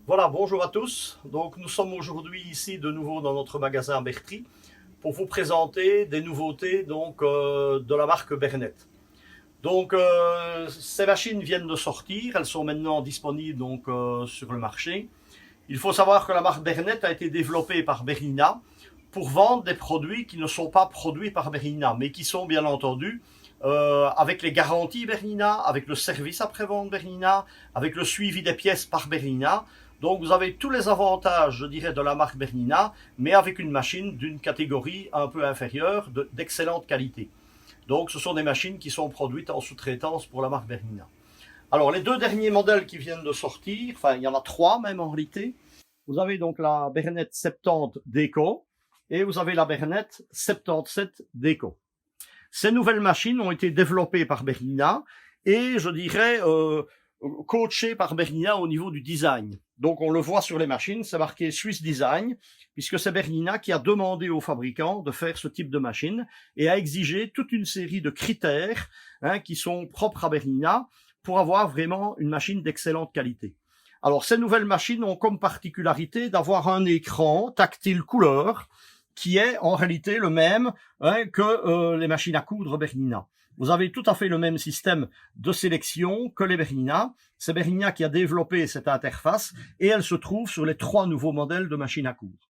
Voilà, bonjour à tous. Donc nous sommes aujourd'hui ici de nouveau dans notre magasin Bertry pour vous présenter des nouveautés de la marque Bernet. Ces machines viennent de sortir, elles sont maintenant disponibles sur le marché. Il faut savoir que la marque Bernet a été développée par Bernina pour vendre des produits qui ne sont pas produits par Bernina, mais qui sont bien entendu avec les garanties Bernina, avec le service après-vente Bernina, avec le suivi des pièces par Bernina. Donc vous avez tous les avantages, je dirais, de la marque Bernina, mais avec une machine d'une catégorie un peu inférieure, d'excellente qualité. Donc ce sont des machines qui sont produites en sous-traitance pour la marque Bernina. Alors les deux derniers modèles qui viennent de sortir, enfin il y en a trois même en réalité. Vous avez donc la Bernet 70 Deco et vous avez la Bernet 77 Deco. Ces nouvelles machines ont été développées par Bernina et je dirais coachées par Bernina au niveau du design. Donc on le voit sur les machines, c'est marqué Swiss Design, puisque c'est Bernina qui a demandé aux fabricants de faire ce type de machine et a exigé toute une série de critères qui sont propres à Bernina pour avoir vraiment une machine d'excellente qualité. Alors ces nouvelles machines ont comme particularité d'avoir un écran tactile couleur qui est en réalité le même que les machines à coudre Bernina. Vous avez tout à fait le même système de sélection que les Bernina. C'est Bernina qui a développé cette interface et elle se trouve sur les trois nouveaux modèles de machines à coudre.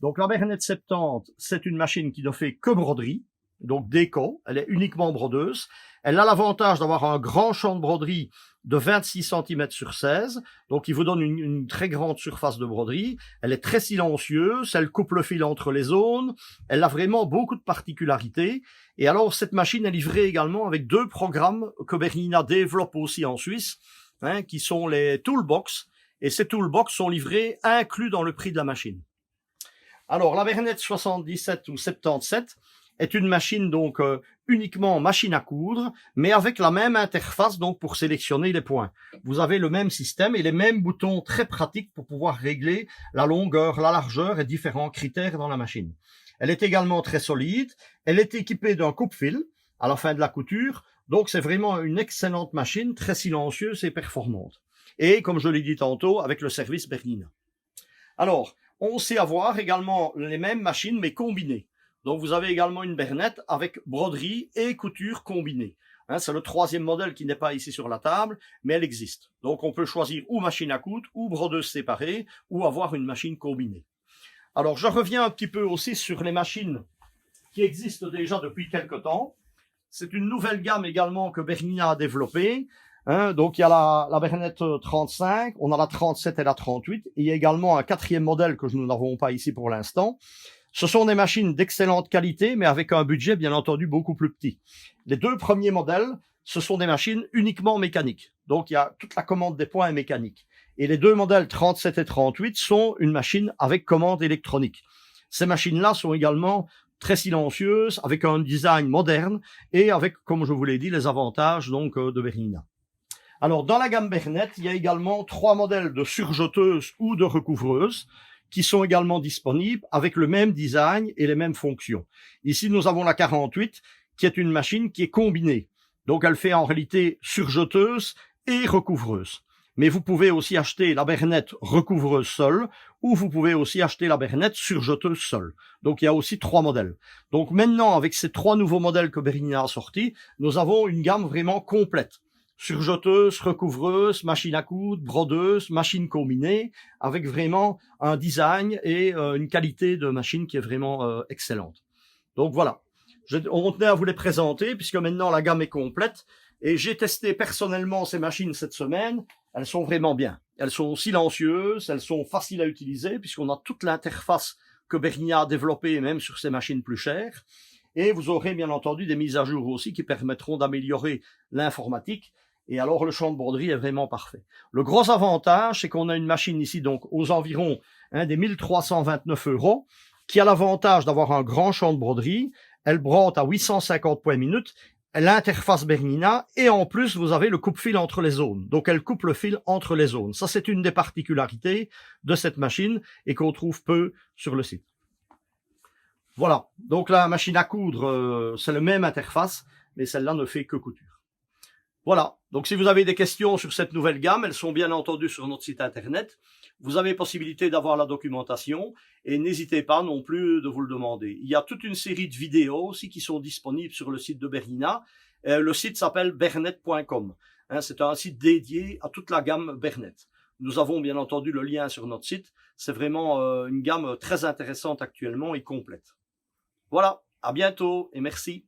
Donc la Bernet 70, c'est une machine qui ne fait que broderie, donc déco, elle est uniquement brodeuse. Elle a l'avantage d'avoir un grand champ de broderie de 26 cm sur 16, donc il vous donne une très grande surface de broderie. Elle est très silencieuse, elle coupe le fil entre les zones, elle a vraiment beaucoup de particularités. Et alors cette machine est livrée également avec deux programmes que Bernina développe aussi en Suisse, qui sont les Toolbox, et ces Toolbox sont livrés inclus dans le prix de la machine. Alors la Bernet 77 ou 77 est une machine uniquement machine à coudre, mais avec la même interface donc pour sélectionner les points. Vous avez le même système et les mêmes boutons très pratiques pour pouvoir régler la longueur, la largeur et différents critères dans la machine. Elle est également très solide, elle est équipée d'un coupe-fil à la fin de la couture, donc c'est vraiment une excellente machine, très silencieuse et performante. Et comme je l'ai dit tantôt, avec le service Bernina. Alors, on sait avoir également les mêmes machines mais combinées. Donc vous avez également une Bernet avec broderie et couture combinée. C'est le troisième modèle qui n'est pas ici sur la table, mais elle existe. Donc on peut choisir ou machine à coudre, ou brodeuse séparée, ou avoir une machine combinée. Alors je reviens un petit peu aussi sur les machines qui existent déjà depuis quelque temps. C'est une nouvelle gamme également que Bernina a développée. Donc il y a la Bernet 35, on a la 37 et la 38, et il y a également un quatrième modèle que nous n'avons pas ici pour l'instant. Ce sont des machines d'excellente qualité, mais avec un budget bien entendu beaucoup plus petit. Les deux premiers modèles, ce sont des machines uniquement mécaniques. Donc il y a toute la commande des points est mécanique. Et les deux modèles 37 et 38 sont une machine avec commande électronique. Ces machines-là sont également très silencieuses, avec un design moderne et avec, comme je vous l'ai dit, les avantages de Bernina. Alors dans la gamme Bernet, il y a également trois modèles de surjeteuses ou de recouvreuses qui sont également disponibles avec le même design et les mêmes fonctions. Ici, nous avons la 48, qui est une machine qui est combinée. Donc, elle fait en réalité surjeteuse et recouvreuse. Mais vous pouvez aussi acheter la Bernet recouvreuse seule, ou vous pouvez aussi acheter la Bernet surjeteuse seule. Donc, il y a aussi trois modèles. Donc, maintenant, avec ces trois nouveaux modèles que Bernina a sortis, nous avons une gamme vraiment complète. Surjeteuse, recouvreuse, machine à coudre, brodeuse, machine combinée, avec vraiment un design et une qualité de machine qui est vraiment excellente. Donc voilà, on tenait à vous les présenter puisque maintenant la gamme est complète et j'ai testé personnellement ces machines cette semaine. Elles sont vraiment bien. Elles sont silencieuses, elles sont faciles à utiliser puisqu'on a toute l'interface que Bernina a développée même sur ces machines plus chères. Et vous aurez bien entendu des mises à jour aussi qui permettront d'améliorer l'informatique. Et alors, le champ de broderie est vraiment parfait. Le gros avantage, c'est qu'on a une machine ici, donc, aux environs des 1329 €, qui a l'avantage d'avoir un grand champ de broderie. Elle brode à 850 points minute. L'interface Bernina. Et en plus, vous avez le coupe-fil entre les zones. Donc, elle coupe le fil entre les zones. Ça, c'est une des particularités de cette machine et qu'on trouve peu sur le site. Voilà. Donc, la machine à coudre, c'est la même interface, mais celle-là ne fait que couture. Voilà, donc si vous avez des questions sur cette nouvelle gamme, elles sont bien entendu sur notre site internet. Vous avez possibilité d'avoir la documentation et n'hésitez pas non plus de vous le demander. Il y a toute une série de vidéos aussi qui sont disponibles sur le site de Bernina. Le site s'appelle bernet.com. C'est un site dédié à toute la gamme Bernet. Nous avons bien entendu le lien sur notre site. C'est vraiment une gamme très intéressante actuellement et complète. Voilà, à bientôt et merci.